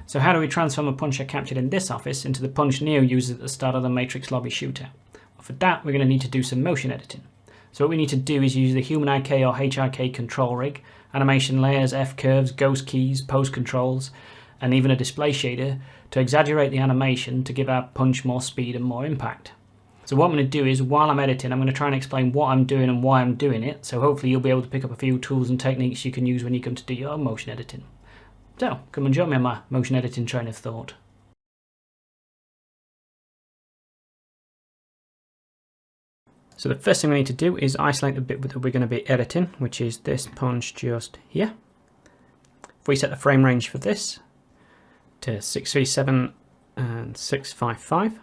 So how do we transform a punch I captured in this office into the punch Neo uses at the start of the Matrix lobby shootout? Well, for that we're going to need to do some motion editing. So what we need to do is use the Human IK or HIK control rig, animation layers, F-curves, ghost keys, pose controls, and even a display shader to exaggerate the animation to give our punch more speed and more impact. So what I'm going to do is, while I'm editing, I'm going to try and explain what I'm doing and why I'm doing it, so hopefully you'll be able to pick up a few tools and techniques you can use when you come to do your motion editing. So, come and join me on my motion editing train of thought. So the first thing we need to do is isolate the bit that we're going to be editing, which is this punch just here. If we set the frame range for this to 637 and 655,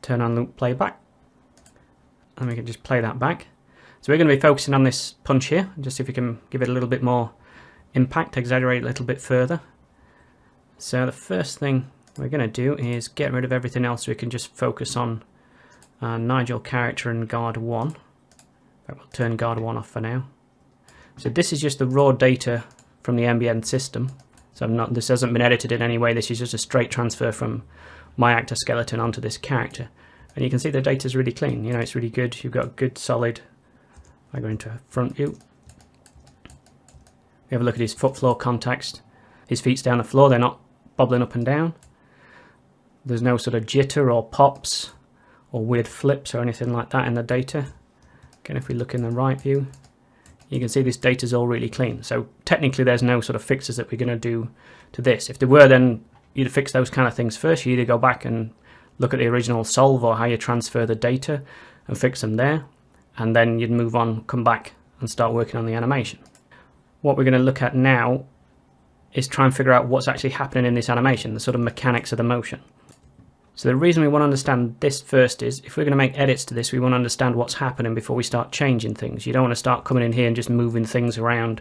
turn on loop playback, and we can just play that back. So we're going to be focusing on this punch here, just see if we can give it a little bit more impact, exaggerate a little bit further. So the first thing we're going to do is get rid of everything else so we can just focus on Nigel character and guard 1. But we'll turn guard 1 off for now. So this is just the raw data from the NBN system. So this hasn't been edited in any way, this is just a straight transfer from my actor skeleton onto this character. And you can see the data is really clean, you know, it's really good. You've got good solid. I go into front view. We have a look at his foot floor context. His feet's down the floor, they're not bobbling up and down. There's no sort of jitter or pops or weird flips or anything like that in the data. Again, if we look in the right view, you can see this data's all really clean. So technically there's no sort of fixes that we're going to do to this. If there were, then you'd fix those kind of things first. You either go back and look at the original solve or how you transfer the data and fix them there, and then you'd move on, come back and start working on the animation. What we're going to look at now is try and figure out what's actually happening in this animation, the sort of mechanics of the motion. So the reason we want to understand this first is, if we're going to make edits to this, we want to understand what's happening before we start changing things. You don't want to start coming in here and just moving things around,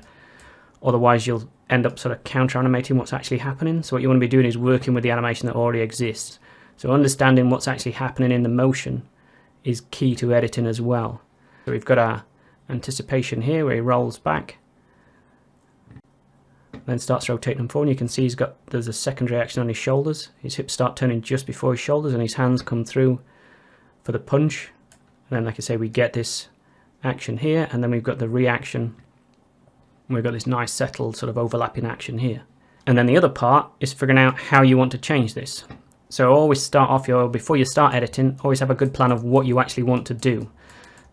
otherwise you'll end up sort of counter animating what's actually happening. So what you want to be doing is working with the animation that already exists. So understanding what's actually happening in the motion is key to editing as well. So we've got our anticipation here where he rolls back, then starts rotating them forward. And you can see there's a secondary action on his shoulders. His hips start turning just before his shoulders and his hands come through for the punch. And then, like I say, we get this action here, and then we've got the reaction. We've got this nice settled sort of overlapping action here. And then the other part is figuring out how you want to change this. So always start off before you start editing, always have a good plan of what you actually want to do.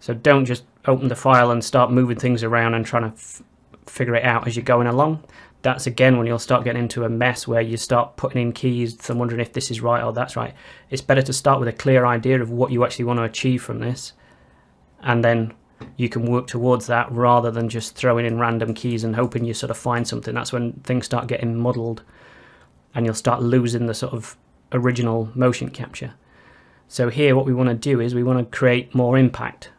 So don't just open the file and start moving things around and trying to figure it out as you're going along. That's again when you'll start getting into a mess where you start putting in keys and wondering if this is right or that's right. It's better to start with a clear idea of what you actually want to achieve from this, and then you can work towards that rather than just throwing in random keys and hoping you sort of find something. That's when things start getting muddled and you'll start losing the sort of original motion capture. So here what we want to do is we want to create more impact.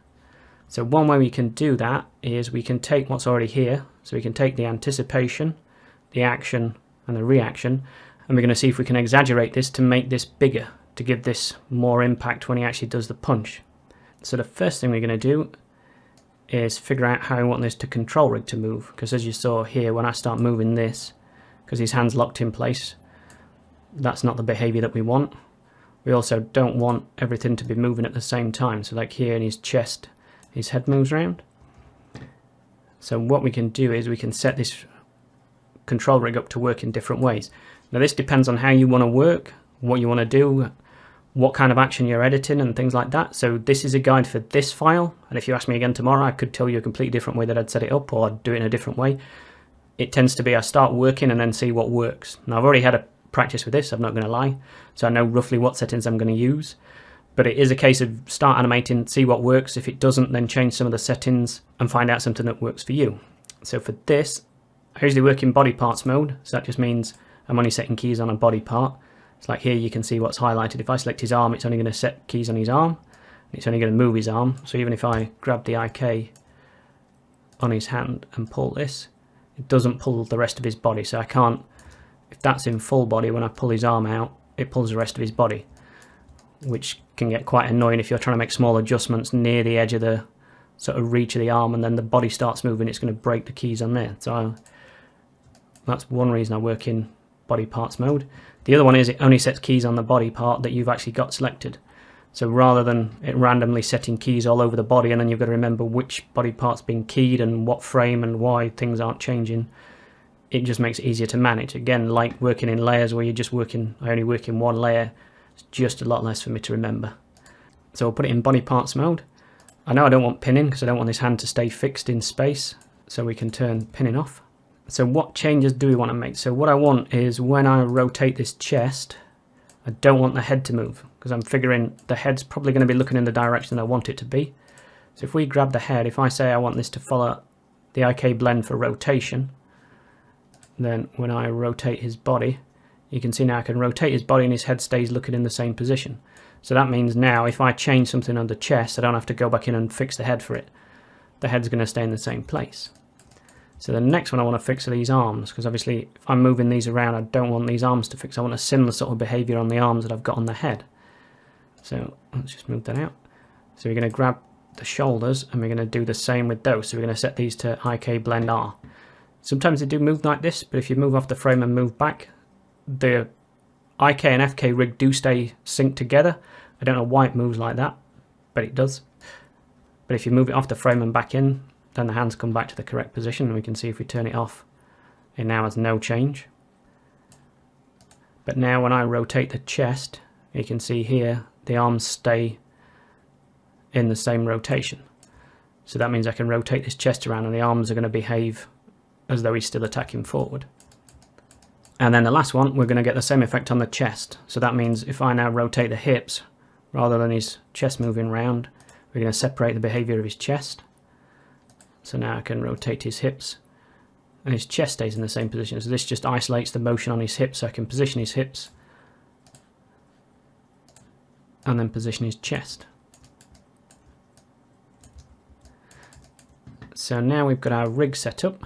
So one way we can do that is we can take what's already here. So we can take the anticipation, the action and the reaction, and we're going to see if we can exaggerate this to make this bigger, to give this more impact when he actually does the punch. So the first thing we're going to do is figure out how we want this to control rig to move, because as you saw here, when I start moving this, because his hand's locked in place, that's not the behavior that we want. We also don't want everything to be moving at the same time. So like here in his chest, his head moves around. So what we can do is we can set this control rig up to work in different ways. Now this depends on how you want to work, what you want to do, what kind of action you're editing and things like that. So this is a guide for this file, and if you ask me again tomorrow, I could tell you a completely different way that I'd set it up, or I'd do it in a different way. It tends to be I start working and then see what works. Now I've already had a practice with this, I'm not going to lie, so I know roughly what settings I'm going to use, but it is a case of start animating, see what works. If it doesn't, then change some of the settings and find out something that works for you. So for this, I usually work in body parts mode, so that just means I'm only setting keys on a body part. It's like here you can see what's highlighted. If I select his arm, it's only going to set keys on his arm, and it's only going to move his arm. So even if I grab the IK on his hand and pull this, it doesn't pull the rest of his body. So I can't, if that's in full body, when I pull his arm out, it pulls the rest of his body, which can get quite annoying if you're trying to make small adjustments near the edge of the sort of reach of the arm, and then the body starts moving, it's going to break the keys on there. So that's one reason I work in body parts mode. The other one is it only sets keys on the body part that you've actually got selected. So rather than it randomly setting keys all over the body and then you've got to remember which body part's been keyed and what frame and why things aren't changing, it just makes it easier to manage. Again, like working in layers where I only work in one layer, it's just a lot less for me to remember. So I'll put it in body parts mode. I know I don't want pinning because I don't want this hand to stay fixed in space, so we can turn pinning off. So what changes do we want to make? So what I want is when I rotate this chest, I don't want the head to move because I'm figuring the head's probably going to be looking in the direction that I want it to be. So if we grab the head, if I say I want this to follow the IK blend for rotation, then when I rotate his body, you can see now I can rotate his body and his head stays looking in the same position. So that means now if I change something on the chest, I don't have to go back in and fix the head for it. The head's going to stay in the same place. So the next one I want to fix are these arms, because obviously if I'm moving these around, I don't want these arms to fix. I want a similar sort of behavior on the arms that I've got on the head. So let's just move that out. So we're going to grab the shoulders and we're going to do the same with those. So we're going to set these to IK blend R. Sometimes they do move like this, but if you move off the frame and move back, the IK and FK rig do stay synced together. I don't know why it moves like that, but it does. But if you move it off the frame and back in, then the hands come back to the correct position, and we can see if we turn it off, it now has no change. But now when I rotate the chest, you can see here the arms stay in the same rotation. So that means I can rotate this chest around and the arms are going to behave as though he's still attacking forward. And then the last one, we're going to get the same effect on the chest. So that means if I now rotate the hips, rather than his chest moving round, we're going to separate the behavior of his chest. So now I can rotate his hips and his chest stays in the same position. So this just isolates the motion on his hips, so I can position his hips and then position his chest. So now we've got our rig set up,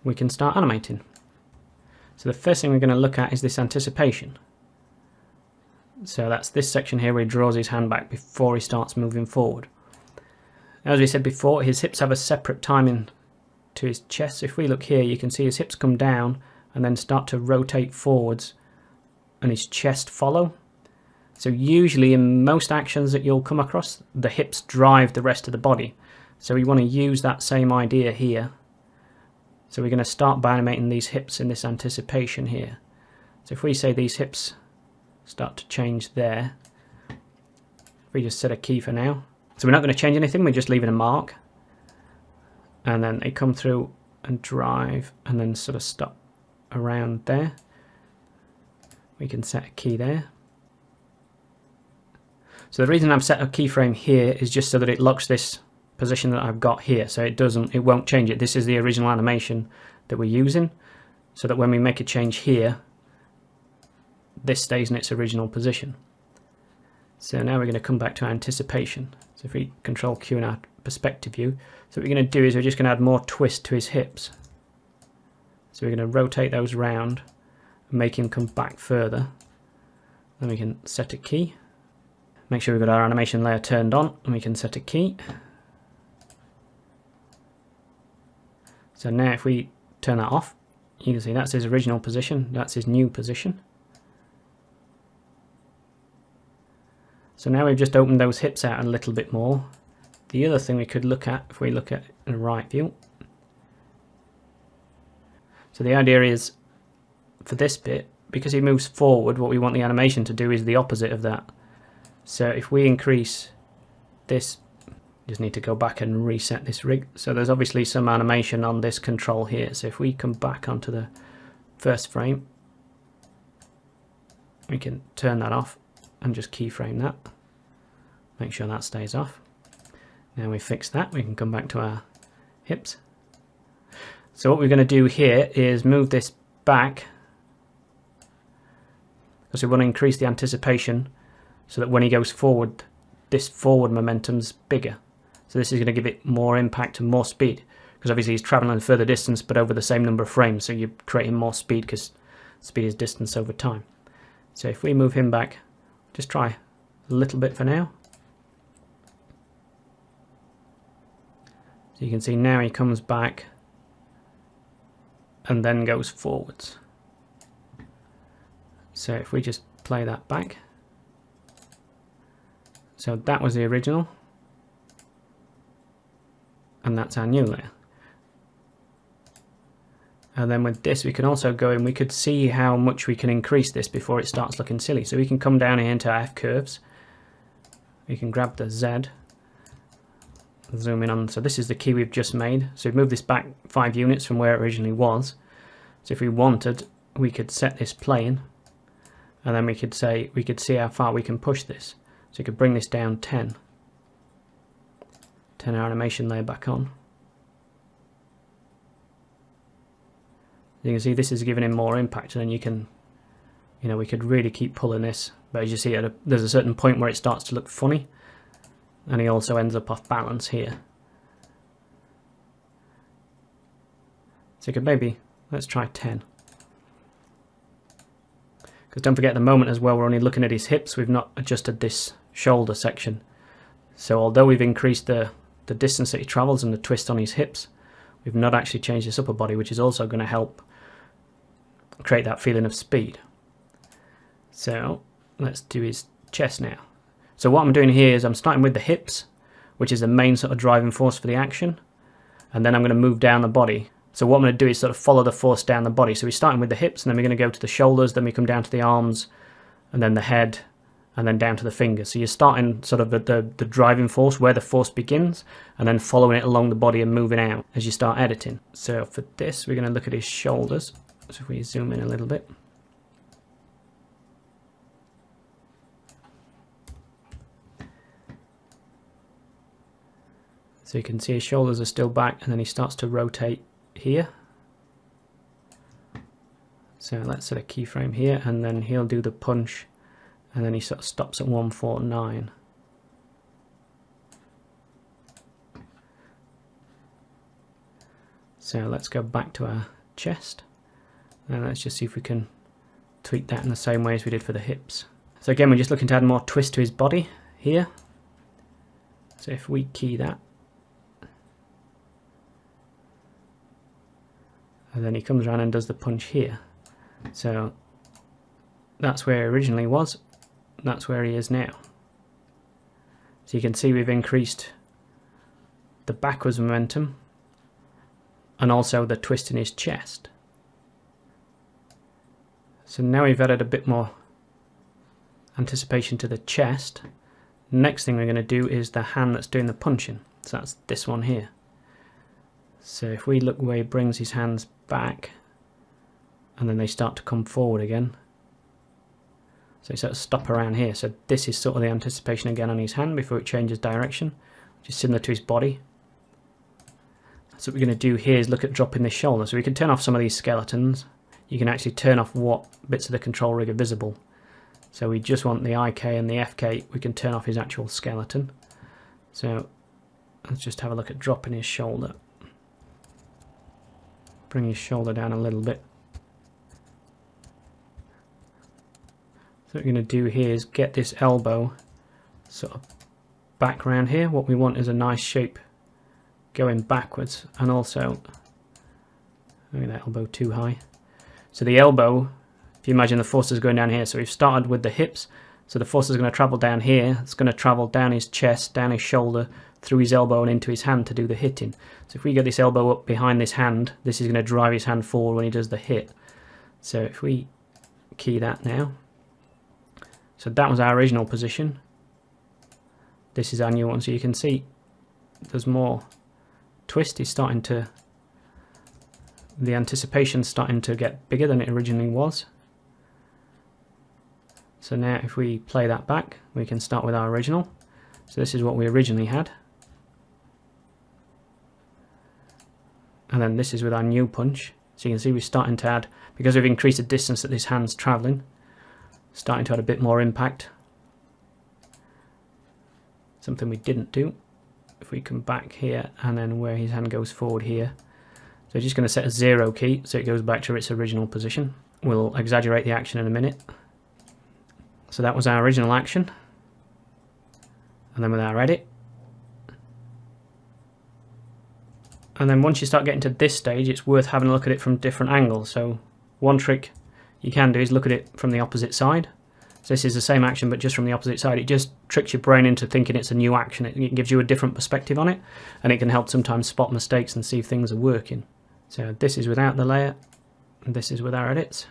we can start animating. So the first thing we're going to look at is this anticipation. So that's this section here where he draws his hand back before he starts moving forward. As we said before, his hips have a separate timing to his chest. If we look here, you can see his hips come down and then start to rotate forwards and his chest follow. So usually in most actions that you'll come across, the hips drive the rest of the body. So we want to use that same idea here. So we're going to start by animating these hips in this anticipation here. So if we say these hips start to change there, we just set a key for now. So we're not going to change anything, we're just leaving a mark. And then they come through and drive and then sort of stop around there. We can set a key there. So the reason I've set a keyframe here is just so that it locks this position that I've got here, so it won't change it. This is the original animation that we're using, so that when we make a change here, this stays in its original position. So now we're going to come back to our anticipation. So if we control Q in our perspective view, so what we're going to do is we're just going to add more twist to his hips. So we're going to rotate those round and make him come back further. Then we can set a key. Make sure we've got our animation layer turned on and we can set a key. So now if we turn that off, you can see that's his original position, that's his new position. So now we've just opened those hips out a little bit more. The other thing we could look at, if we look at it in the right view. So the idea is, for this bit, because he moves forward, what we want the animation to do is the opposite of that. So if we increase this, just need to go back and reset this rig. So there's obviously some animation on this control here. So if we come back onto the first frame, we can turn that off and just keyframe that. Make sure that stays off. Now we fix that, we can come back to our hips. So what we're going to do here is move this back, because we want to increase the anticipation so that when he goes forward, this forward momentum's bigger. So this is going to give it more impact and more speed, because obviously he's traveling a further distance but over the same number of frames, so you're creating more speed because speed is distance over time. So if we move him back, just try a little bit for now. So you can see now he comes back and then goes forwards. So if we just play that back, so that was the original, and that's our new layer. And then with this we can also go in, we could see how much we can increase this before it starts looking silly. So we can come down here into our F curves, we can grab the Z, zoom in on, so this is the key we've just made. So we've moved this back 5 units from where it originally was. So if we wanted, we could set this playing, and then we could see how far we can push this. So you could bring this down 10 our animation layer back on. You can see this is giving him more impact, and then you can, we could really keep pulling this, but as you see, there's a certain point where it starts to look funny, and he also ends up off balance here. So you could maybe, let's try 10. Because don't forget, at the moment as well, we're only looking at his hips, we've not adjusted this shoulder section. So although we've increased the distance that he travels and the twist on his hips, we've not actually changed his upper body, which is also going to help create that feeling of speed. So let's do his chest now. So what I'm doing here is I'm starting with the hips, which is the main sort of driving force for the action, and then I'm going to move down the body. So what I'm going to do is sort of follow the force down the body. So we're starting with the hips, and then we're going to go to the shoulders, then we come down to the arms, and then the head, and then down to the fingers. So you're starting sort of at the driving force, where the force begins, and then following it along the body and moving out as you start editing. So for this, we're going to look at his shoulders. So if we zoom in a little bit. So you can see his shoulders are still back, and then he starts to rotate here. So let's set a keyframe here, and then he'll do the punch, and then he sort of stops at 149. So let's go back to our chest, and let's just see if we can tweak that in the same way as we did for the hips. So again, we're just looking to add more twist to his body here. So if we key that, and then he comes around and does the punch here. So that's where he originally was, that's where he is now. So you can see we've increased the backwards momentum and also the twist in his chest. So now we've added a bit more anticipation to the chest. Next thing we're going to do is the hand that's doing the punching. So that's this one here. So if we look where he brings his hands back, and then they start to come forward again. So you sort of stop around here. So this is sort of the anticipation again on his hand before it changes direction, which is similar to his body. So what we're going to do here is look at dropping this shoulder. So we can turn off some of these skeletons. You can actually turn off what bits of the control rig are visible. So we just want the IK and the FK. We can turn off his actual skeleton. So let's just have a look at dropping his shoulder. Bring his shoulder down a little bit. So what we're going to do here is get this elbow sort of back around here. What we want is a nice shape going backwards, and also maybe that elbow too high. So the elbow, if you imagine the force is going down here, so we've started with the hips, so the force is going to travel down here, it's going to travel down his chest, down his shoulder, through his elbow and into his hand to do the hitting. So if we get this elbow up behind this hand, this is going to drive his hand forward when he does the hit. So if we key that now, so that was our original position, this is our new one. So you can see there's more twist. He's starting to, the anticipation's starting to get bigger than it originally was. So now if we play that back, we can start with our original. So this is what we originally had. And then this is with our new punch. So you can see we're starting to add, because we've increased the distance that this hand's travelling, starting to add a bit more impact. Something we didn't do. If we come back here, and then where his hand goes forward here. So we're just going to set a 0 key so it goes back to its original position. We'll exaggerate the action in a minute. So that was our original action. And then with our edit. And then once you start getting to this stage, it's worth having a look at it from different angles. So one trick you can do is look at it from the opposite side. So this is the same action but just from the opposite side. It just tricks your brain into thinking it's a new action. It gives you a different perspective on it, and it can help sometimes spot mistakes and see if things are working. So this is without the layer, and this is with our edits.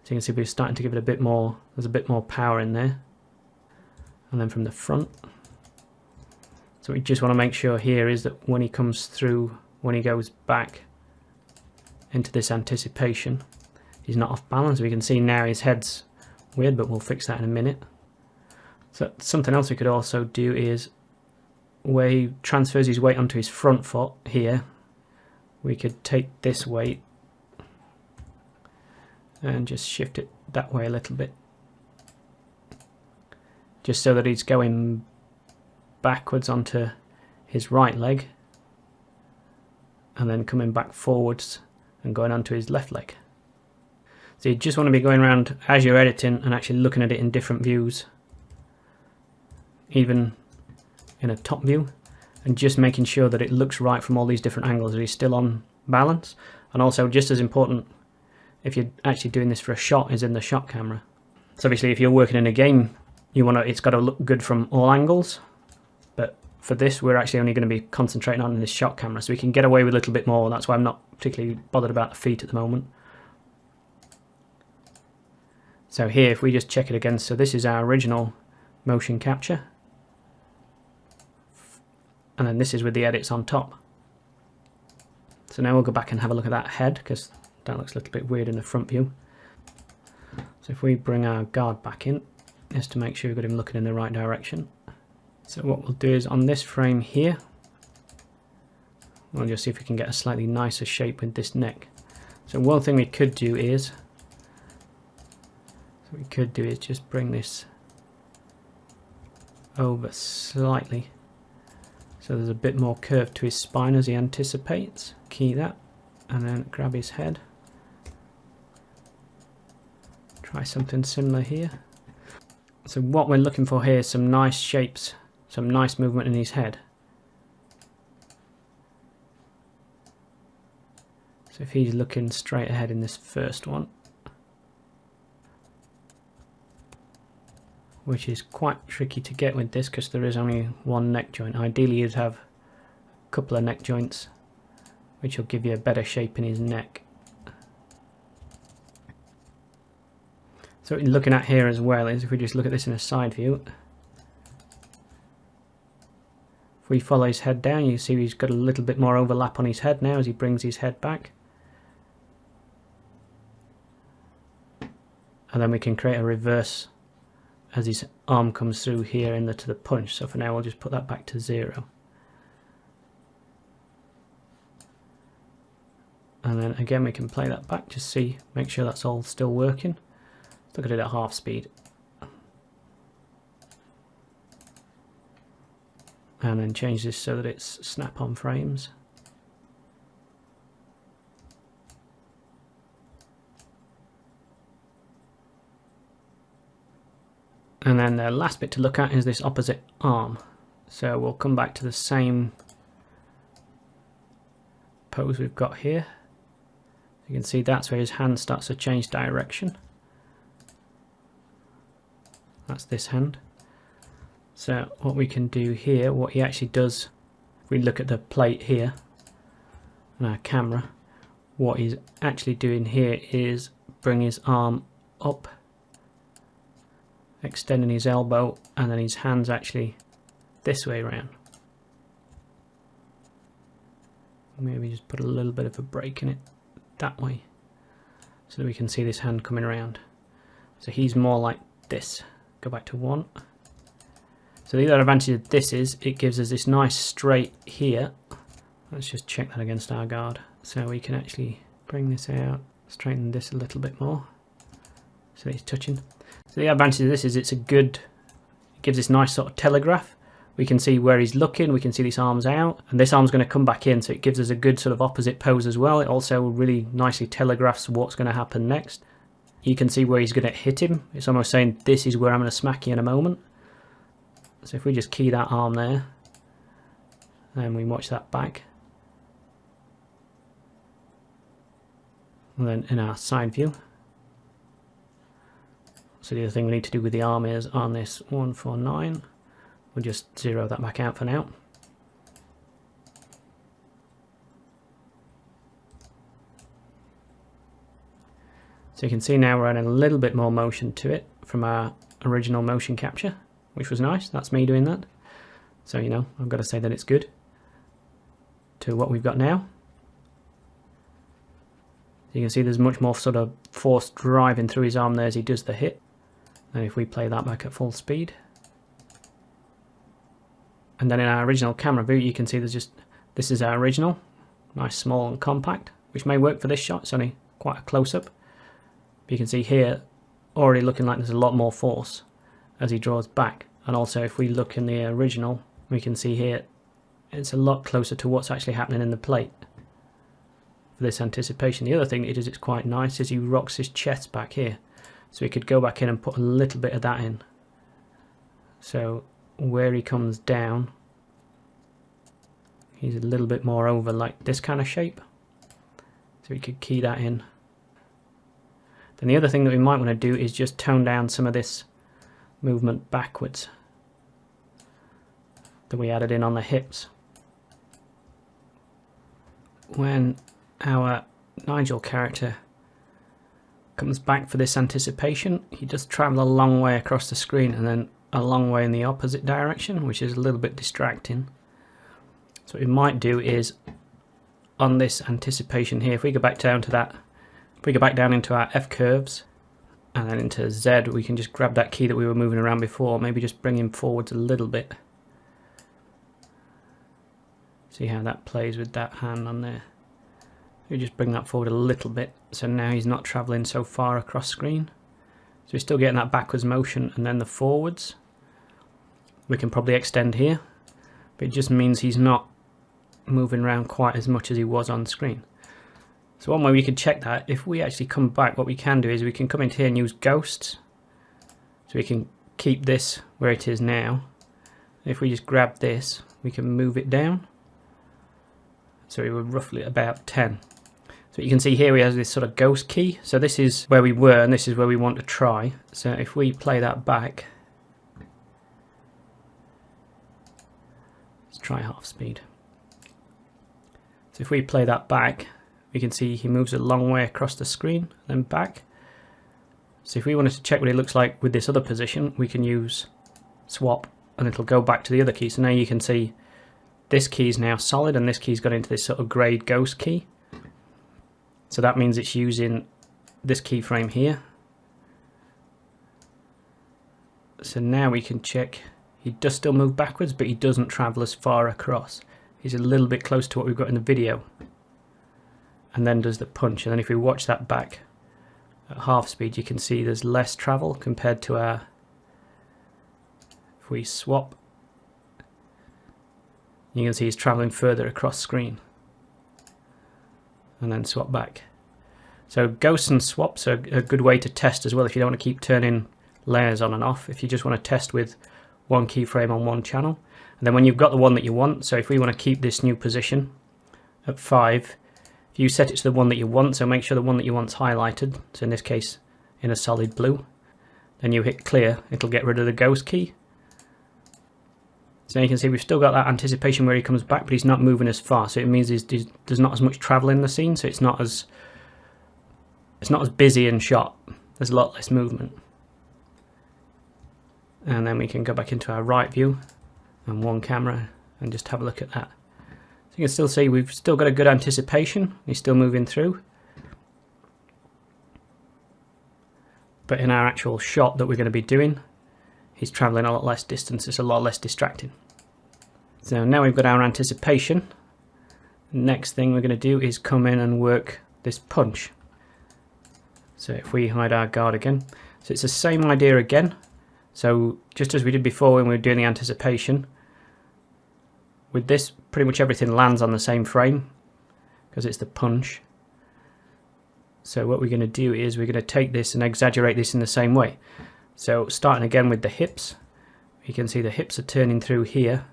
So you can see we're starting to give it a bit more, there's a bit more power in there. And then from the front, so we just want to make sure here is that when he comes through, when he goes back into this anticipation, he's not off balance. We can see now his head's weird, but we'll fix that in a minute. So something else we could also do is where he transfers his weight onto his front foot here, we could take this weight and just shift it that way a little bit, just so that he's going backwards onto his right leg and then coming back forwards and going onto his left leg. So you just want to be going around as you're editing and actually looking at it in different views, even in a top view, and just making sure that it looks right from all these different angles, that he's still on balance. And also, just as important, if you're actually doing this for a shot, is in the shot camera. So obviously if you're working in a game, it's got to look good from all angles, but for this we're actually only going to be concentrating on this shot camera, so we can get away with a little bit more. That's why I'm not particularly bothered about the feet at the moment. So here, if we just check it again, so this is our original motion capture, and then this is with the edits on top. So now we'll go back and have a look at that head, because that looks a little bit weird in the front view. So if we bring our guard back in, just to make sure we've got him looking in the right direction. So what we'll do is on this frame here, we'll just see if we can get a slightly nicer shape with this neck. So one thing we could do is, just bring this over slightly, so there's a bit more curve to his spine as he anticipates. Key that, and then grab his head. Try something similar here. So what we're looking for here is some nice shapes, some nice movement in his head. So if he's looking straight ahead in this first one, which is quite tricky to get with this because there is only one neck joint. Ideally you'd have a couple of neck joints, which will give you a better shape in his neck. So what you're looking at here as well is, if we just look at this in a side view, if we follow his head down, you see he's got a little bit more overlap on his head now as he brings his head back. And then we can create a reverse as his arm comes through here to the punch. So for now we'll just put that back to 0. And then again we can play that back, just see, make sure that's all still working. Look at it at half speed. And then change this so that it's snap-on frames. And then the last bit to look at is this opposite arm. So we'll come back to the same pose we've got here. You can see that's where his hand starts to change direction. That's this hand. So what we can do here, what he actually does, if we look at the plate here on our camera, what he's actually doing here is bring his arm up, extending his elbow, and then his hand's actually this way around. Maybe just put a little bit of a break in it that way so that we can see this hand coming around. So he's more like this. Go back to 1. So the other advantage of this is it gives us this nice straight here. Let's just check that against our guard. So we can actually bring this out, straighten this a little bit more so he's touching. So the advantage of this is it gives this nice sort of telegraph. We can see where he's looking, we can see this arm's out, and this arm's going to come back in, so it gives us a good sort of opposite pose as well. It also really nicely telegraphs what's going to happen next. You can see where he's going to hit him. It's almost saying, this is where I'm going to smack you in a moment. So if we just key that arm there, and we watch that back. And then in our side view, so the other thing we need to do with the arm is on this 149, we'll just zero that back out for now. So you can see now we're adding a little bit more motion to it from our original motion capture, which was nice. That's me doing that. So, you know, I've got to say that it's good to what we've got now. You can see there's much more sort of force driving through his arm there as he does the hit. And if we play that back at full speed. And then in our original camera view, you can see there's just, this is our original, nice, small and compact, which may work for this shot. It's only quite a close-up. But you can see here, already looking like there's a lot more force as he draws back. And also if we look in the original, we can see here, it's a lot closer to what's actually happening in the plate for this anticipation. The other thing it is, it's quite nice, is he rocks his chest back here. So we could go back in and put a little bit of that in. So where he comes down, he's a little bit more over like this kind of shape. So we could key that in. Then the other thing that we might want to do is just tone down some of this movement backwards that we added in on the hips. When our Nigel character comes back for this anticipation, he does travel a long way across the screen and then a long way in the opposite direction, which is a little bit distracting. So what we might do is on this anticipation here, if we go back down to that, if we go back down into our F curves and then into Z, we can just grab that key that we were moving around before, maybe just bring him forwards a little bit. See how that plays with that hand on there. We just bring that forward a little bit, so now he's not travelling so far across screen. So we're still getting that backwards motion, and then the forwards we can probably extend here, but it just means he's not moving around quite as much as he was on screen. So one way we could check that, if we actually come back, what we can do is we can come into here and use ghosts. So we can keep this where it is now. If we just grab this, we can move it down. So we were roughly about 10. So you can see here we have this sort of ghost key. So this is where we were and this is where we want to try. So if we play that back, let's try half speed. So if we play that back, we can see he moves a long way across the screen, then back. So if we wanted to check what it looks like with this other position, we can use swap and it'll go back to the other key. So now you can see this key is now solid and this key's got into this sort of greyed ghost key. So that means it's using this keyframe here. So now we can check, he does still move backwards, but he doesn't travel as far across. He's a little bit close to what we've got in the video. And then does the punch. And then if we watch that back at half speed, you can see there's less travel compared to our, if we swap, you can see he's traveling further across screen. And then swap back. So ghosts and swaps are a good way to test as well if you don't want to keep turning layers on and off. If you just want to test with one keyframe on one channel. And then when you've got the one that you want, so if we want to keep this new position at 5, if you set it to the one that you want, so make sure the one that you want is highlighted, so in this case in a solid blue, then you hit clear, it'll get rid of the ghost key. So now you can see we've still got that anticipation where he comes back, but he's not moving as far, so it means there's not as much travel in the scene, so it's not as busy and shot. There's a lot less movement. And then we can go back into our right view and one camera and just have a look at that. So you can still see we've still got a good anticipation. He's still moving through. But in our actual shot that we're going to be doing, he's travelling a lot less distance. It's a lot less distracting. So now we've got our anticipation. Next thing we're going to do is come in and work this punch. So if we hide our guard again. So it's the same idea again. So just as we did before when we were doing the anticipation, with this pretty much everything lands on the same frame because it's the punch. So what we're going to do is we're going to take this and exaggerate this in the same way. So starting again with the hips, you can see the hips are turning through here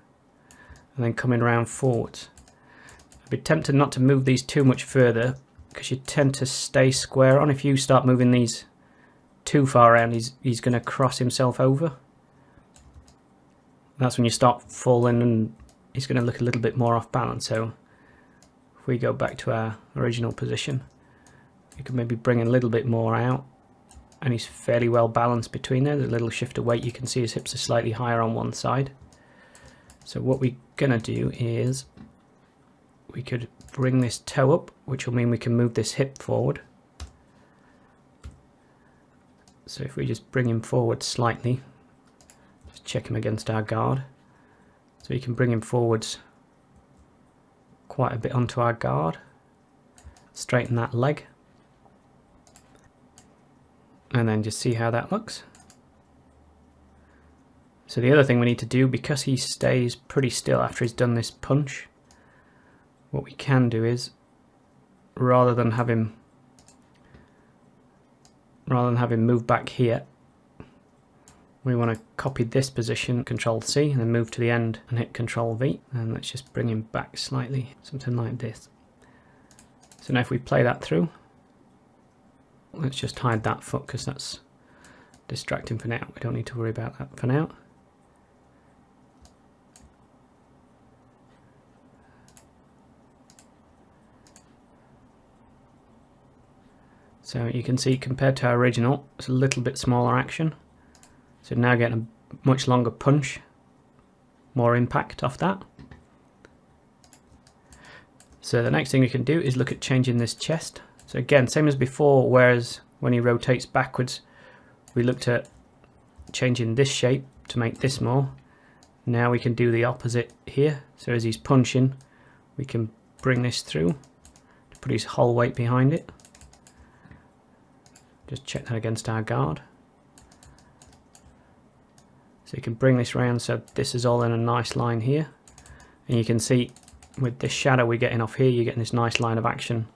and then coming around forwards. I'd be tempted not to move these too much further because you tend to stay square on. If you start moving these too far around, he's going to cross himself over. That's when you start falling and he's going to look a little bit more off balance. So if we go back to our original position, you can maybe bring a little bit more out, and he's fairly well balanced between there. There's a little shift of weight. You can see his hips are slightly higher on one side. So what we're going to do is we could bring this toe up, which will mean we can move this hip forward. So if we just bring him forward slightly, just check him against our guard. So you can bring him forwards quite a bit onto our guard. Straighten that leg. And then just see how that looks. So the other thing we need to do, because he stays pretty still after he's done this punch, what we can do is, rather than have him move back here, we want to copy this position, Control C, and then move to the end and hit Control V. And let's just bring him back slightly, something like this. So now if we play that through, let's just hide that foot because that's distracting for now. We don't need to worry about that for now. So you can see, compared to our original, it's a little bit smaller action. So now getting a much longer punch, more impact off that. So the next thing we can do is look at changing this chest. So again, same as before, whereas when he rotates backwards, we looked at changing this shape to make this more. Now we can do the opposite here. So as he's punching, we can bring this through to put his whole weight behind it. Just check that against our guard. So you can bring this round so this is all in a nice line here. And you can see with this shadow we're getting off here, you're getting this nice line of action.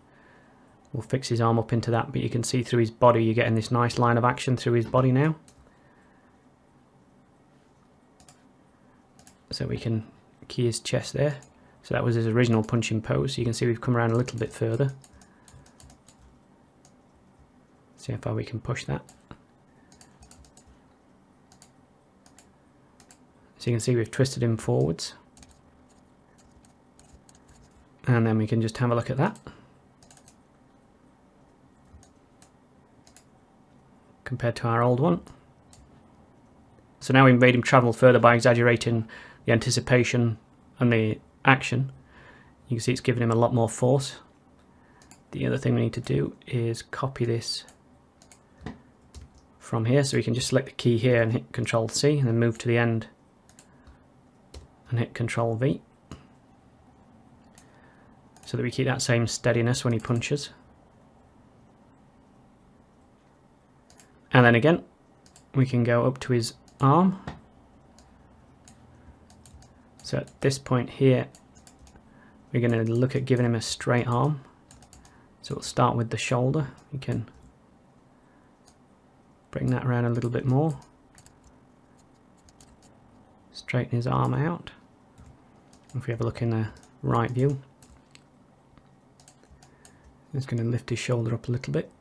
We'll fix his arm up into that, but you can see through his body, you're getting this nice line of action through his body now. So we can key his chest there. So that was his original punching pose. So you can see we've come around a little bit further. See how far we can push that. So you can see we've twisted him forwards. And then we can just have a look at that. Compared to our old one. So now we've made him travel further by exaggerating the anticipation and the action. You can see it's giving him a lot more force. The other thing we need to do is copy this from here, so we can just select the key here and hit Control C and then move to the end and hit Control V, so that we keep that same steadiness when he punches. And then again we can go up to his arm. So at this point here we're going to look at giving him a straight arm. So we'll start with the shoulder. We can bring that around a little bit more. Straighten his arm out. If we have a look in the right view, it's going to lift his shoulder up a little bit.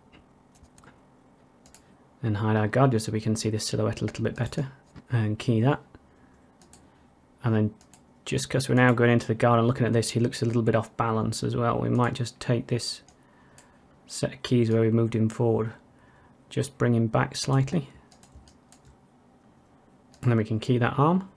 And hide our guard just so we can see this silhouette a little bit better. And key that. And then just because we're now going into the guard and looking at this, he looks a little bit off balance as well. We might just take this set of keys where we moved him forward, just bring him back slightly, and then we can key that arm.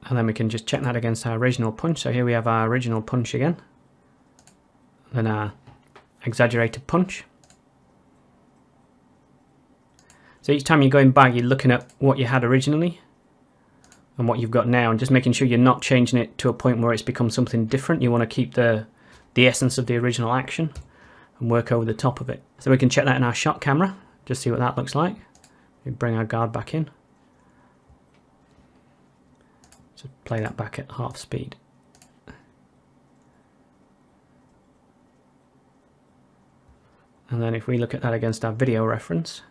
And then we can just check that against our original punch. So here we have our original punch again, then our exaggerated punch. So each time you're going back, you're looking at what you had originally and what you've got now, and just making sure you're not changing it to a point where it's become something different. You want to keep the essence of the original action and work over the top of it. So we can check that in our shot camera, just see what that looks like. We bring our guard back in. So play that back at half speed. And then if we look at that against our video reference,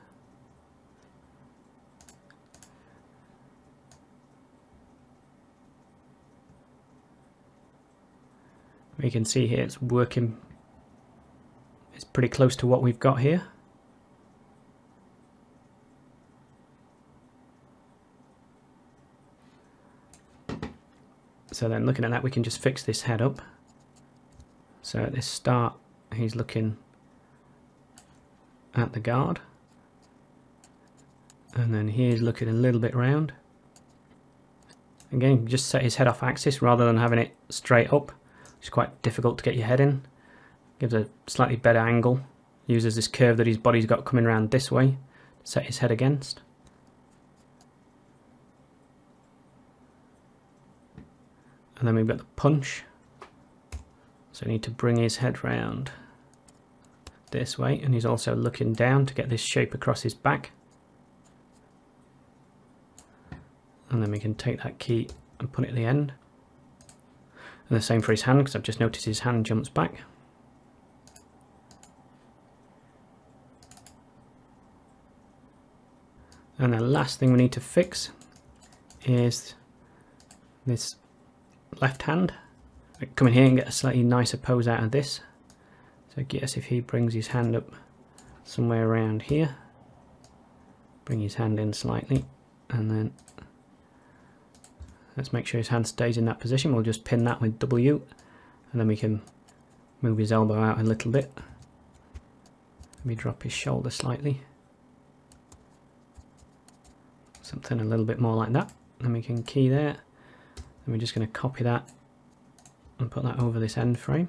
We can see here it's working, it's pretty close to what we've got here. So then looking at that, we can just fix this head up. So at this start, he's looking at the guard. And then here's looking a little bit round. Again, just set his head off axis rather than having it straight up. It's quite difficult to get your head in. Gives a slightly better angle. Uses this curve that his body's got coming around this way to set his head against. And then we've got the punch. So I need to bring his head round this way, and he's also looking down to get this shape across his back. And then we can take that key and put it at the end. And the same for his hand, because I've just noticed his hand jumps back. And the last thing we need to fix is this left hand. Come in here and get a slightly nicer pose out of this. So I guess if he brings his hand up somewhere around here, bring his hand in slightly, and then let's make sure his hand stays in that position. We'll just pin that with W, and then we can move his elbow out a little bit. Let me drop his shoulder slightly. Something a little bit more like that. Then we can key there. And we're just going to copy that and put that over this end frame.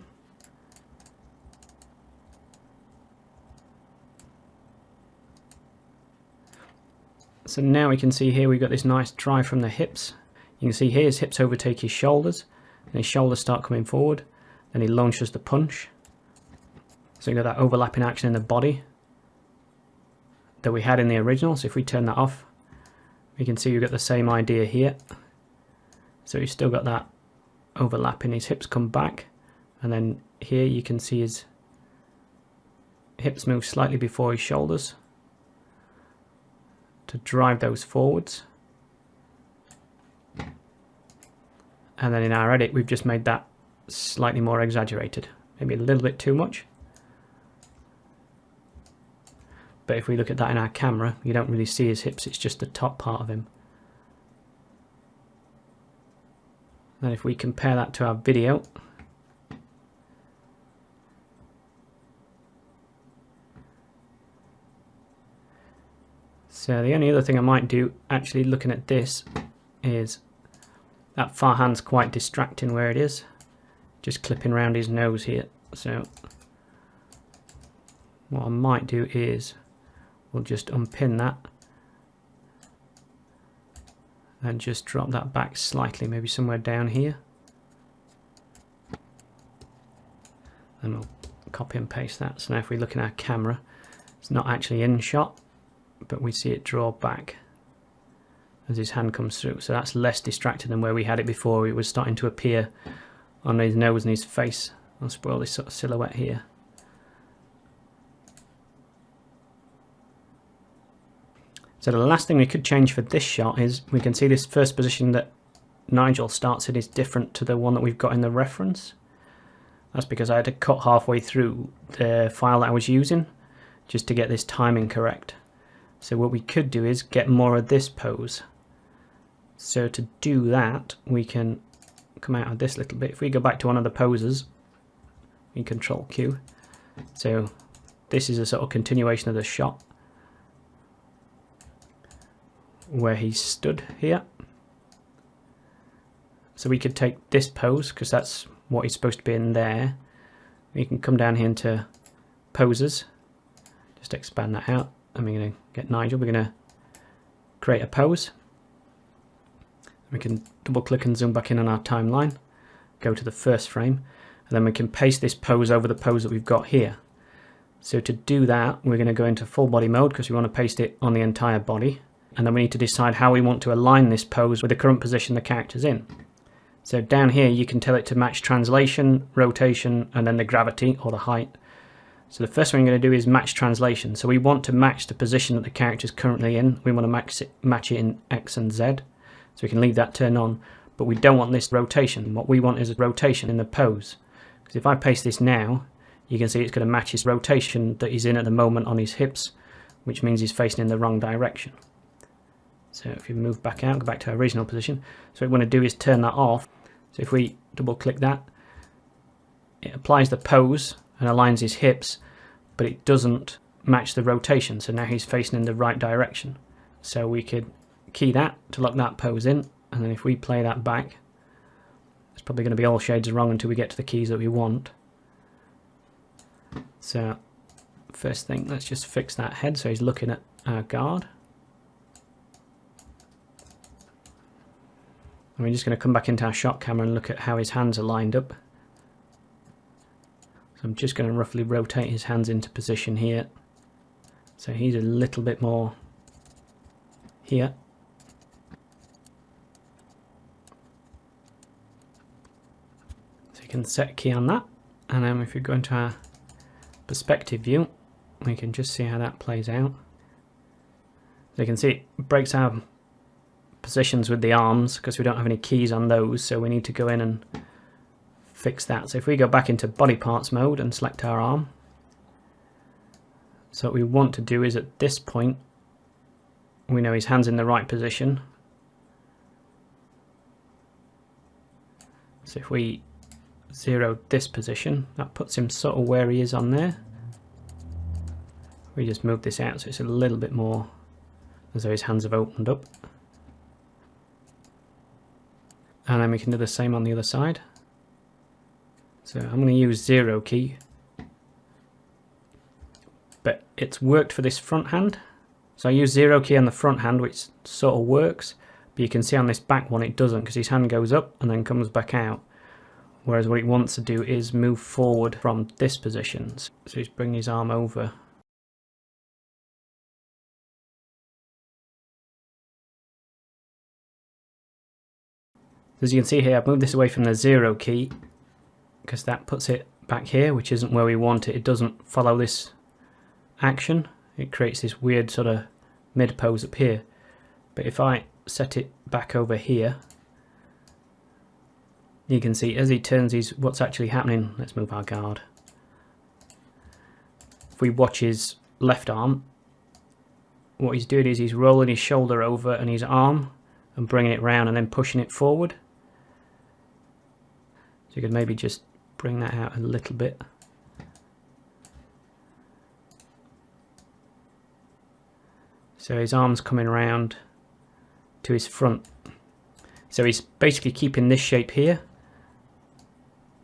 So now we can see here we've got this nice drive from the hips. You can see here his hips overtake his shoulders, and his shoulders start coming forward. Then he launches the punch. So you've got that overlapping action in the body that we had in the original. So if we turn that off, we can see we've got the same idea here. So he's still got that overlapping, his hips come back, and then here you can see his hips move slightly before his shoulders to drive those forwards. And then in our edit we've just made that slightly more exaggerated, maybe a little bit too much. But if we look at that in our camera, you don't really see his hips, it's just the top part of him. And if we compare that to our video, so the only other thing I might do actually looking at this is that far hand's quite distracting where it is, just clipping around his nose here. So what I might do is we'll just unpin that and just drop that back slightly, maybe somewhere down here. And we'll copy and paste that. So now if we look in our camera, it's not actually in shot, but we see it draw back as his hand comes through. So that's less distracting than where we had it before. It was starting to appear on his nose and his face. I'll spoil this sort of silhouette here. So the last thing we could change for this shot is we can see this first position that Nigel starts in is different to the one that we've got in the reference. That's because I had to cut halfway through the file that I was using just to get this timing correct. So what we could do is get more of this pose. So to do that, we can come out of this little bit. If we go back to one of the poses, we Control Q. So this is a sort of continuation of the shot where he stood here. So we could take this pose because that's what he's supposed to be in there. We can come down here into poses, just expand that out, and we're going to get Nigel. We're going to create a pose. We can double click and zoom back in on our timeline, go to the first frame, and then we can paste this pose over the pose that we've got here. So to do that, we're going to go into full body mode because we want to paste it on the entire body. And then we need to decide how we want to align this pose with the current position the character's in. So down here you can tell it to match translation, rotation, and then the gravity or the height. So the first thing we're going to do is match translation. So we want to match the position that the character is currently in. We want to match it in X and Z. So we can leave that turned on, but we don't want this rotation. What we want is a rotation in the pose Because if I paste this now, you can see it's going to match his rotation that he's in at the moment on his hips, which means he's facing in the wrong direction. So if you move back out, go back to our original position. So what we want to do is turn that off. So if we double click that, it applies the pose and aligns his hips, but it doesn't match the rotation. So now he's facing in the right direction. So we could key that to lock that pose in, and then if we play that back, it's probably going to be all shades of wrong until we get to the keys that we want. So first thing, let's just fix that head so he's looking at our guard. And we're just going to come back into our shot camera and look at how his hands are lined up. So I'm just going to roughly rotate his hands into position here. So he's a little bit more here. So you can set a key on that, and then if you go into our perspective view, we can just see how that plays out. So you can see it breaks our positions with the arms because we don't have any keys on those, so we need to go in and fix that. So if we go back into body parts mode and select our arm, so what we want to do is at this point, we know his hand's in the right position. So if we zero this position, that puts him sort of where he is on there. We just move this out so it's a little bit more as though his hands have opened up. And then we can do the same on the other side. So I'm going to use 0 key, but it's worked for this front hand. So I use 0 key on the front hand, which sort of works, but you can see on this back one it doesn't, because his hand goes up and then comes back out. Whereas what it wants to do is move forward from this position. So he's bringing his arm over. As you can see here, I've moved this away from the 0 key because that puts it back here, which isn't where we want it. It doesn't follow this action. It creates this weird sort of mid pose up here. But if I set it back over here, you can see as he turns what's actually happening. Let's move our guard. If we watch his left arm, what he's doing is he's rolling his shoulder over and his arm and bringing it round and then pushing it forward. So you could maybe just bring that out a little bit. So his arm's coming around to his front. So he's basically keeping this shape here,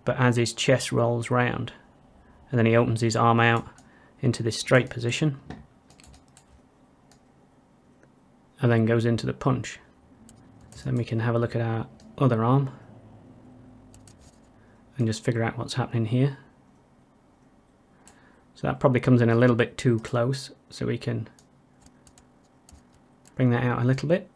but as his chest rolls round, and then he opens his arm out into this straight position, and then goes into the punch. So then we can have a look at our other arm and just figure out what's happening here. So that probably comes in a little bit too close, so we can bring that out a little bit.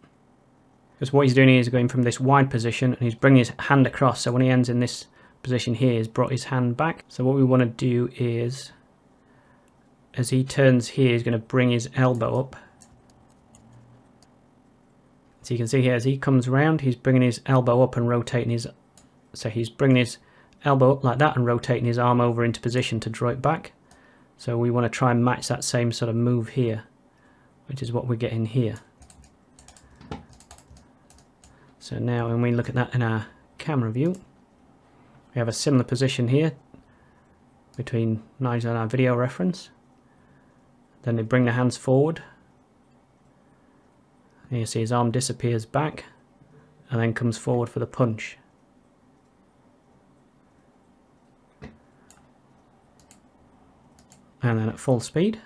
Because what he's doing here is going from this wide position and he's bringing his hand across, so when he ends in this position here, he's brought his hand back. So what we want to do is, as he turns here, he's going to bring his elbow up. So you can see here, as he comes around, he's bringing his elbow up and rotating his... So he's bringing his elbow up like that and rotating his arm over into position to draw it back. So we want to try and match that same sort of move here, which is what we're getting here. So now when we look at that in our camera view, we have a similar position here between Nigel and our video reference. Then they bring the hands forward. And you see his arm disappears back and then comes forward for the punch. And then at full speed.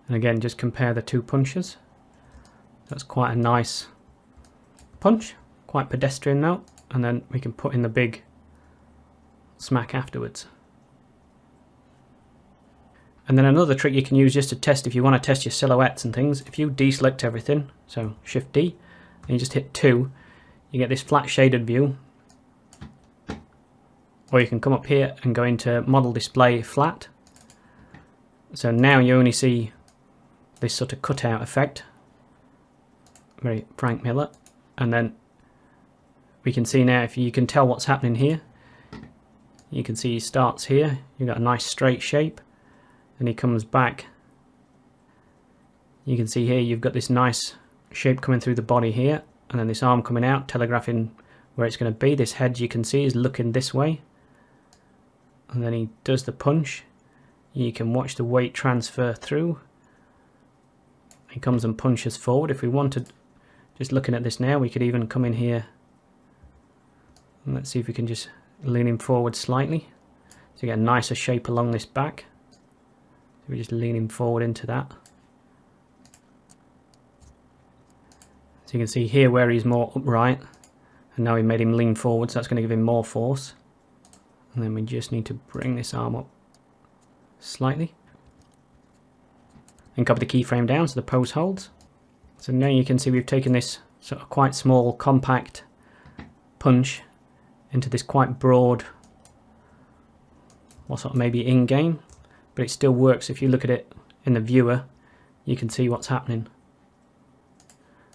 And again, just compare the two punches. That's quite a nice punch, quite pedestrian now, and then we can put in the big smack afterwards. And then another trick you can use just to test, if you want to test your silhouettes and things, if you deselect everything, so Shift D, and you just hit 2, you get this flat shaded view. Or you can come up here and go into Model Display Flat. So now you only see this sort of cutout effect, very Frank Miller, and then we can see now, if you can tell what's happening here, you can see he starts here, you've got a nice straight shape, and he comes back. You can see here you've got this nice shape coming through the body here, and then this arm coming out, telegraphing where it's going to be. This head, you can see, is looking this way, and then he does the punch. You can watch the weight transfer through. He comes and punches forward. If we wanted, just looking at this now, we could even come in here and let's see if we can just lean him forward slightly to get a nicer shape along this back. So we just lean him forward into that. So you can see here where he's more upright, and now we made him lean forward, so that's going to give him more force. And then we just need to bring this arm up slightly and copy the keyframe down so the pose holds. So now you can see we've taken this sort of quite small compact punch into this quite broad, or sort of maybe in-game, but it still works. If you look at it in the viewer, you can see what's happening.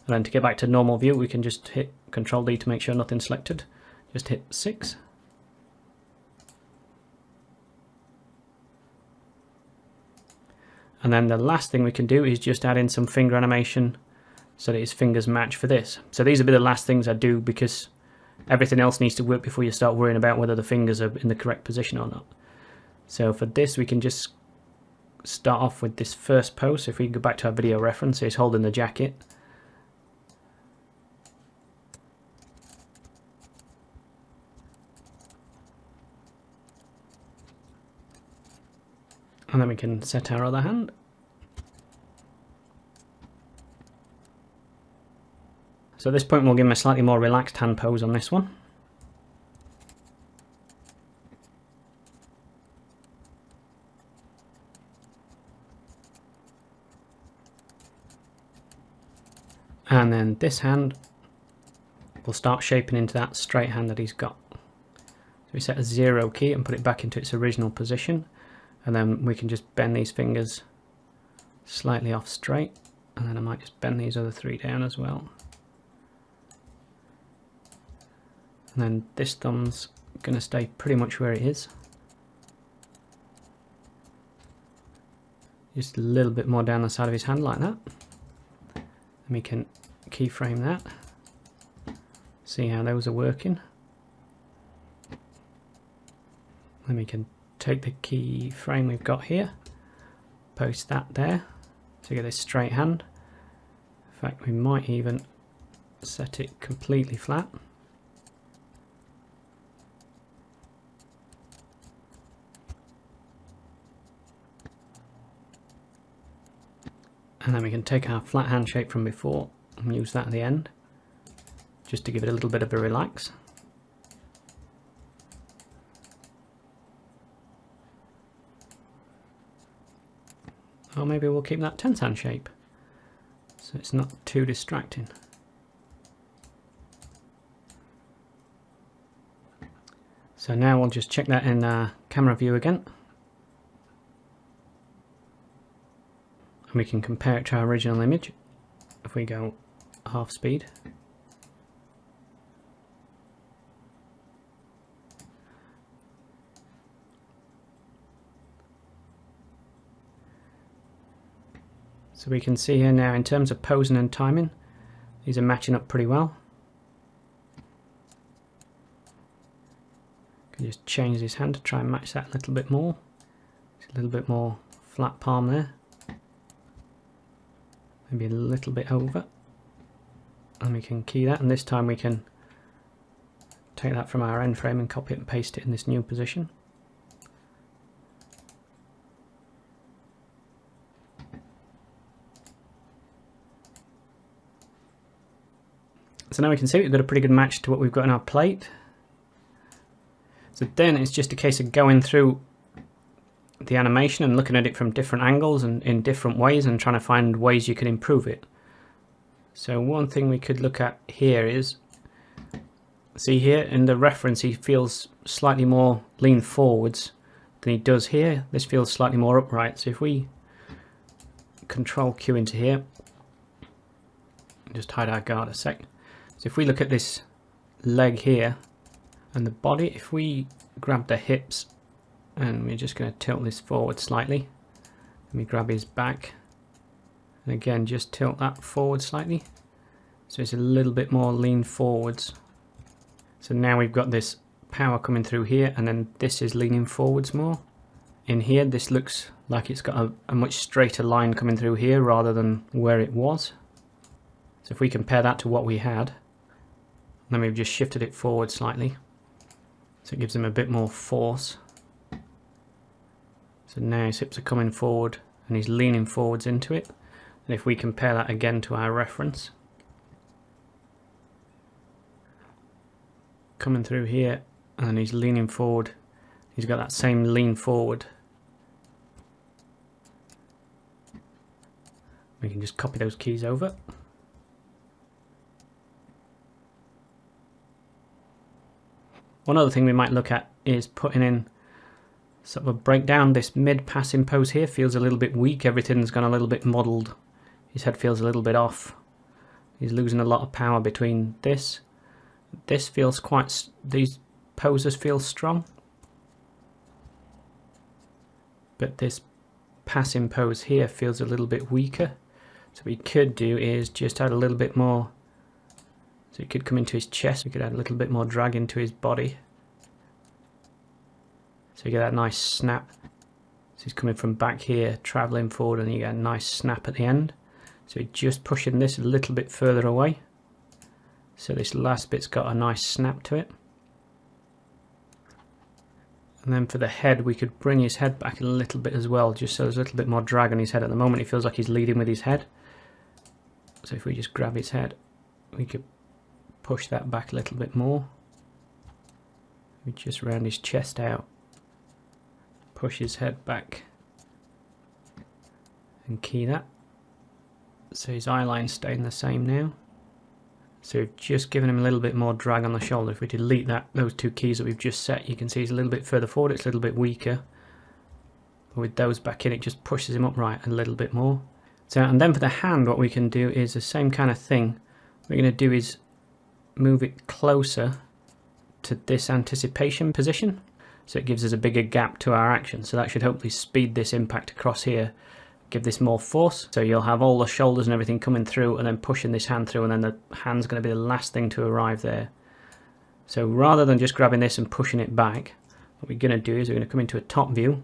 And then to get back to normal view, we can just hit Control D to make sure nothing's selected. Just hit 6. And then the last thing we can do is just add in some finger animation so that his fingers match for this. So these will be the last things I do, because everything else needs to work before you start worrying about whether the fingers are in the correct position or not. So for this, we can just start off with this first pose. So if we go back to our video reference, he's holding the jacket. And then we can set our other hand. So at this point we'll give him a slightly more relaxed hand pose on this one. And then this hand will start shaping into that straight hand that he's got. So we set a 0 key and put it back into its original position. And then we can just bend these fingers slightly off straight, and then I might just bend these other 3 down as well. And then this thumb's going to stay pretty much where it is. Just a little bit more down the side of his hand like that. And we can keyframe that. See how those are working. Then we can take the keyframe we've got here, post that there to get this straight hand. In fact, we might even set it completely flat. And then we can take our flat hand shape from before and use that at the end, just to give it a little bit of a relax. Or maybe we'll keep that tense hand shape, so it's not too distracting. So now we'll just check that in camera view again. And we can compare it to our original image. If we go half speed. So we can see here now, in terms of posing and timing, these are matching up pretty well. Can just change his hand to try and match that a little bit more. It's a little bit more flat palm there. Maybe a little bit over. And we can key that, and this time we can take that from our end frame and copy it and paste it in this new position. So now we can see we've got a pretty good match to what we've got in our plate. So then it's just a case of going through the animation and looking at it from different angles and in different ways and trying to find ways you can improve it. So one thing we could look at here is, see here in the reference he feels slightly more lean forwards than he does here. This feels slightly more upright. So if we Control Q into here, just hide our guard a sec. So if we look at this leg here and the body. If we grab the hips and we're just going to tilt this forward slightly, let me grab his back and again just tilt that forward slightly so it's a little bit more lean forwards. So now we've got this power coming through here, and then this is leaning forwards more. In here this looks like it's got a much straighter line coming through here rather than where it was. So if we compare that to what we had, then we've just shifted it forward slightly so it gives him a bit more force. So now his hips are coming forward and he's leaning forwards into it. And if we compare that again to our reference, coming through here and he's leaning forward, he's got that same lean forward. We can just copy those keys over. One other thing we might look at is putting in sort of a breakdown. This mid pass impose here feels a little bit weak. Everything's gone a little bit muddled. His head feels a little bit off. He's losing a lot of power between this. This feels quite, these poses feel strong. But this pass impose here feels a little bit weaker. So what we could do is just add a little bit more. So it could come into his chest. We could add a little bit more drag into his body. So you get that nice snap. So he's coming from back here, travelling forward, and you get a nice snap at the end. So you're just pushing this a little bit further away. So this last bit's got a nice snap to it. And then for the head, we could bring his head back a little bit as well, just so there's a little bit more drag on his head. At the moment, it feels like he's leading with his head. So if we just grab his head, we could push that back a little bit more. We just round his chest out, push his head back, and key that. So his eye line's staying the same now. So we've just given him a little bit more drag on the shoulder. If we delete that, those two keys that we've just set, you can see he's a little bit further forward, it's a little bit weaker. But with those back in, it just pushes him upright a little bit more. So, and then for the hand, what we can do is the same kind of thing. What we're going to do is move it closer to this anticipation position. So it gives us a bigger gap to our action. So that should hopefully speed this impact across here, give this more force. So you'll have all the shoulders and everything coming through and then pushing this hand through, and then the hand's going to be the last thing to arrive there. So rather than just grabbing this and pushing it back, what we're going to do is we're going to come into a top view,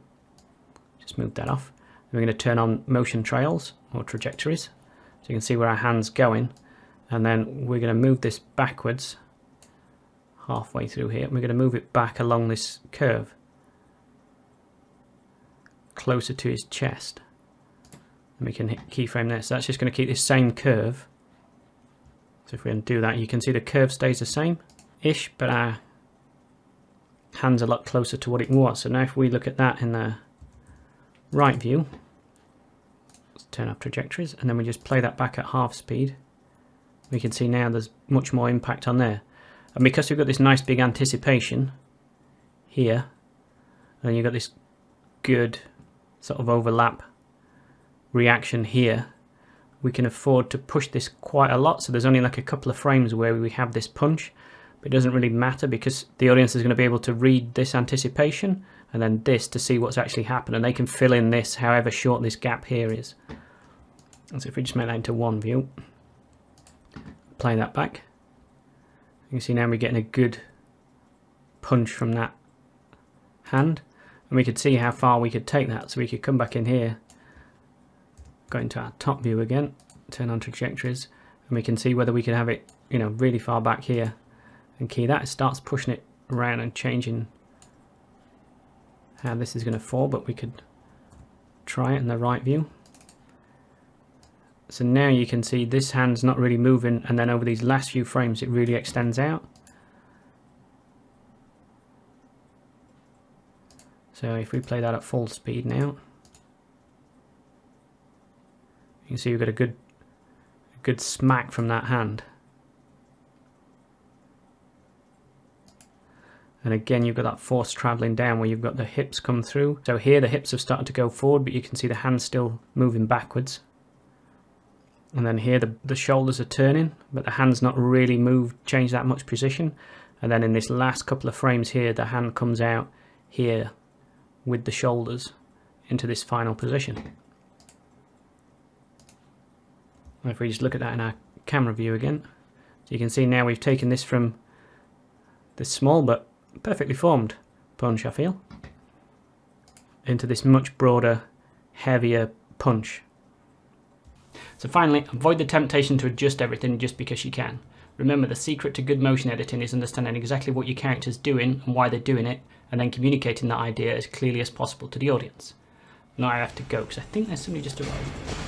just move that off. We're going to turn on motion trails or trajectories, so you can see where our hand's going, and then we're going to move this backwards halfway through here. We're going to move it back along this curve closer to his chest, and we can hit keyframe there. So that's just going to keep this same curve. So if we undo that, you can see the curve stays the same ish, but our hand's a lot closer to what it was. So now if we look at that in the right view, let's turn off trajectories, and then we just play that back at half speed. We can see now there's much more impact on there. And because we've got this nice big anticipation here, and then you've got this good sort of overlap reaction here, we can afford to push this quite a lot. So there's only like a couple of frames where we have this punch, but it doesn't really matter because the audience is going to be able to read this anticipation and then this to see what's actually happened, and they can fill in this however short this gap here is. And so if we just make that into one view, play that back, you can see now we're getting a good punch from that hand, and we could see how far we could take that. So we could come back in here, go into our top view again, turn on trajectories, and we can see whether we can have it, you know, really far back here and key that. It starts pushing it around and changing how this is going to fall, but we could try it in the right view. So now you can see this hand's not really moving, and then over these last few frames it really extends out. So if we play that at full speed now, you can see we've got a good smack from that hand. And again, you've got that force traveling down where you've got the hips come through. So here the hips have started to go forward, but you can see the hand still moving backwards. And then here the shoulders are turning, but the hand's not really moved, changed that much position. And then in this last couple of frames here, the hand comes out here with the shoulders into this final position. And if we just look at that in our camera view again, so you can see now we've taken this from this small but perfectly formed punch, I feel, into this much broader, heavier punch. So finally, avoid the temptation to adjust everything just because you can. Remember, the secret to good motion editing is understanding exactly what your character's doing and why they're doing it, and then communicating that idea as clearly as possible to the audience. Now I have to go because I think there's somebody just arrived.